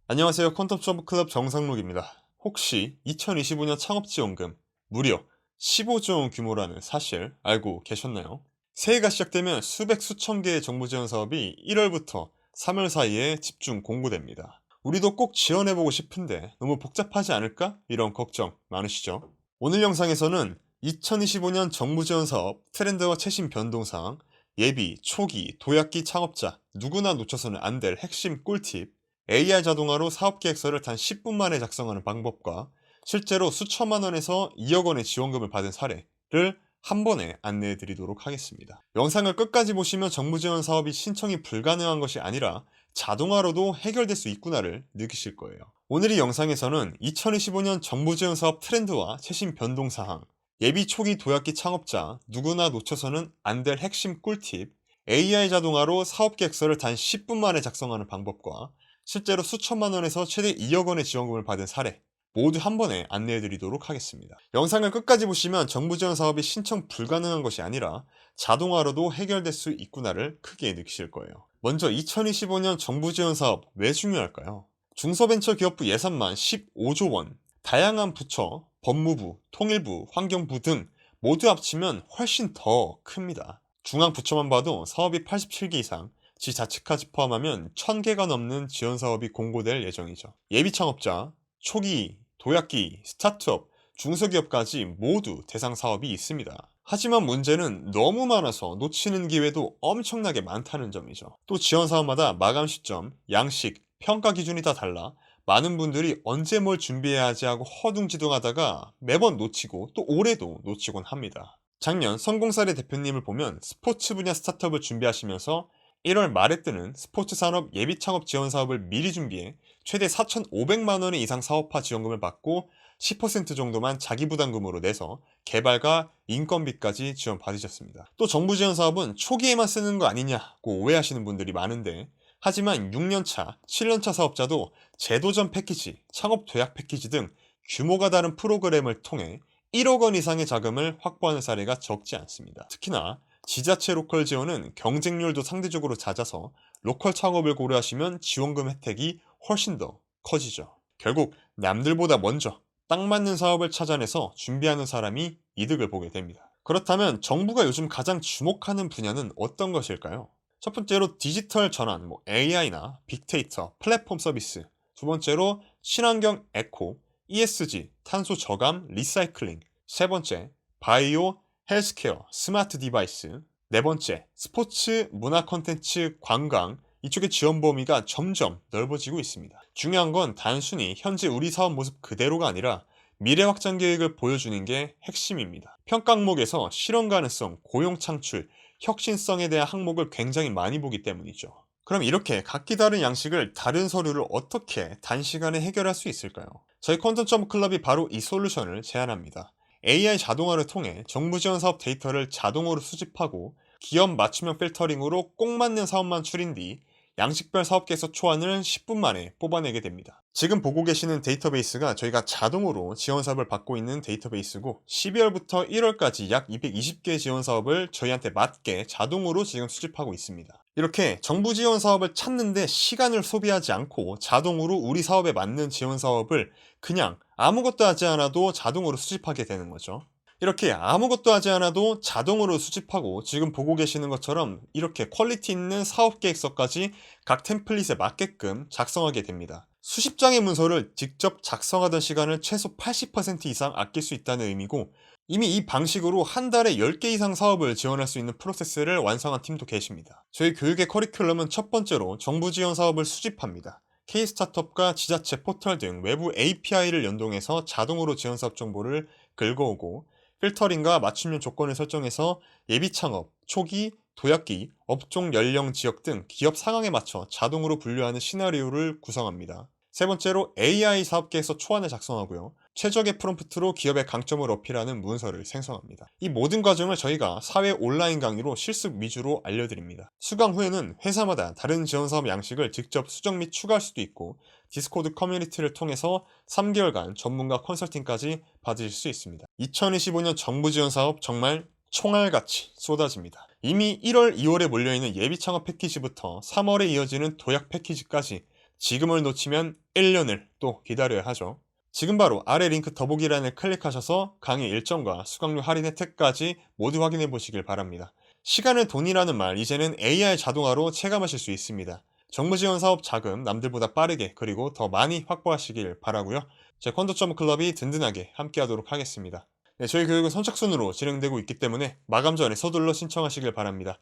안녕하세요. 퀀텀 점프클럽 정상록입니다. 혹시 2025년 창업지원금 무려 15조 원 규모라는 사실 알고 계셨나요? 새해가 시작되면 수백 수천 개의 정부 지원 사업이 1월부터 3월 사이에 집중 공고됩니다. 우리도 꼭 지원해보고 싶은데 너무 복잡하지 않을까? 이런 걱정 많으시죠? 오늘 영상에서는 2025년 정부 지원 사업 트렌드와 최신 변동사항, 예비, 초기, 도약기 창업자 누구나 놓쳐서는 안 될 핵심 꿀팁, AI 자동화로 사업계획서를 단 10분 만에 작성하는 방법과 실제로 수천만 원에서 2억 원의 지원금을 받은 사례를 한 번에 안내해 드리도록 하겠습니다. 영상을 끝까지 보시면 정부 지원 사업이 신청이 불가능한 것이 아니라 자동화로도 해결될 수 있구나를 느끼실 거예요. 오늘 이 영상에서는 2025년 정부 지원 사업 트렌드와 최신 변동 사항, 예비 초기 도약기 창업자 누구나 놓쳐서는 안 될 핵심 꿀팁, AI 자동화로 사업계획서를 단 10분 만에 작성하는 방법과 실제로 수천만 원에서 최대 2억 원의 지원금을 받은 사례 모두 한 번에 안내해 드리도록 하겠습니다. 영상을 끝까지 보시면 정부 지원 사업이 신청 불가능한 것이 아니라 자동화로도 해결될 수 있구나를 크게 느끼실 거예요. 먼저 2025년 정부 지원 사업 왜 중요할까요? 중소벤처기업부 예산만 15조 원, 다양한 부처, 법무부, 통일부, 환경부 등 모두 합치면 훨씬 더 큽니다. 중앙 부처만 봐도 사업이 87개 이상, 지자체까지 포함하면 1000개가 넘는 지원 사업이 공고될 예정이죠. 예비 창업자, 초기, 도약기, 스타트업, 중소기업까지 모두 대상 사업이 있습니다. 하지만 문제는 너무 많아서 놓치는 기회도 엄청나게 많다는 점이죠. 또 지원 사업마다 마감 시점, 양식, 평가 기준이 다 달라 많은 분들이 언제 뭘 준비해야 하지 하고 허둥지둥하다가 매번 놓치고 또 올해도 놓치곤 합니다. 작년 성공 사례 대표님을 보면 스포츠 분야 스타트업을 준비하시면서 1월 말에 뜨는 스포츠 산업 예비 창업 지원 사업을 미리 준비해 최대 4,500만 원의 이상 사업화 지원금을 받고 10% 정도만 자기 부담금으로 내서 개발과 인건비까지 지원받으셨습니다. 또 정부 지원 사업은 초기에만 쓰는 거 아니냐고 오해하시는 분들이 많은데 하지만 6년차, 7년차 사업자도 제도전 패키지, 창업 도약 패키지 등 규모가 다른 프로그램을 통해 1억 원 이상의 자금을 확보하는 사례가 적지 않습니다. 특히나 지자체 로컬 지원은 경쟁률도 상대적으로 낮아서 로컬 창업을 고려하시면 지원금 혜택이 훨씬 더 커지죠. 결국 남들보다 먼저 딱 맞는 사업을 찾아내서 준비하는 사람이 이득을 보게 됩니다. 그렇다면 정부가 요즘 가장 주목하는 분야는 어떤 것일까요? 첫 번째로 디지털 전환, AI나 빅데이터, 플랫폼 서비스. 두 번째로 친환경 에코, ESG, 탄소 저감, 리사이클링. 세 번째, 바이오, 헬스케어, 스마트 디바이스. 네 번째, 스포츠, 문화 콘텐츠, 관광. 이쪽의 지원 범위가 점점 넓어지고 있습니다. 중요한 건 단순히 현재 우리 사업 모습 그대로가 아니라 미래 확장 계획을 보여주는 게 핵심입니다. 평가 항목에서 실현 가능성, 고용 창출, 혁신성에 대한 항목을 굉장히 많이 보기 때문이죠. 그럼 이렇게 각기 다른 양식을 다른 서류를 어떻게 단시간에 해결할 수 있을까요? 저희 콘텐츠 클럽이 바로 이 솔루션을 제안합니다. AI 자동화를 통해 정부 지원 사업 데이터를 자동으로 수집하고 기업 맞춤형 필터링으로 꼭 맞는 사업만 추린 뒤 양식별 사업계획서 초안을 10분 만에 뽑아내게 됩니다. 지금 보고 계시는 데이터베이스가 저희가 자동으로 지원 사업을 받고 있는 데이터베이스고 12월부터 1월까지 약 220개 지원 사업을 저희한테 맞게 자동으로 지금 수집하고 있습니다. 이렇게 정부 지원 사업을 찾는데 시간을 소비하지 않고 자동으로 우리 사업에 맞는 지원 사업을 그냥 아무것도 하지 않아도 자동으로 수집하게 되는 거죠. 이렇게 아무것도 하지 않아도 자동으로 수집하고 지금 보고 계시는 것처럼 이렇게 퀄리티 있는 사업 계획서까지 각 템플릿에 맞게끔 작성하게 됩니다. 수십 장의 문서를 직접 작성하던 시간을 최소 80% 이상 아낄 수 있다는 의미고 이미 이 방식으로 한 달에 10개 이상 사업을 지원할 수 있는 프로세스를 완성한 팀도 계십니다. 저희 교육의 커리큘럼은 첫 번째로 정부 지원 사업을 수집합니다. K-스타트업과 지자체 포털 등 외부 API를 연동해서 자동으로 지원 사업 정보를 긁어오고 필터링과 맞춤형 조건을 설정해서 예비 창업, 초기, 도약기, 업종, 연령, 지역 등 기업 상황에 맞춰 자동으로 분류하는 시나리오를 구성합니다. 세 번째로 AI 사업계획서 초안을 작성하고요. 최적의 프롬프트로 기업의 강점을 어필하는 문서를 생성합니다. 이 모든 과정을 저희가 사회 온라인 강의로 실습 위주로 알려드립니다. 수강 후에는 회사마다 다른 지원사업 양식을 직접 수정 및 추가할 수도 있고 디스코드 커뮤니티를 통해서 3개월간 전문가 컨설팅까지 받으실 수 있습니다. 2025년 정부 지원 사업 정말 총알같이 쏟아집니다. 이미 1월, 2월에 몰려있는 예비 창업 패키지부터 3월에 이어지는 도약 패키지까지 지금을 놓치면 1년을 또 기다려야 하죠. 지금 바로 아래 링크 더보기란을 클릭하셔서 강의 일정과 수강료 할인 혜택까지 모두 확인해 보시길 바랍니다. 시간은 돈이라는 말 이제는 AI 자동화로 체감하실 수 있습니다. 정부 지원 사업 자금 남들보다 빠르게 그리고 더 많이 확보하시길 바라고요. 제 콘도 클럽이 든든하게 함께하도록 하겠습니다. 네, 저희 교육은 선착순으로 진행되고 있기 때문에 마감 전에 서둘러 신청하시길 바랍니다.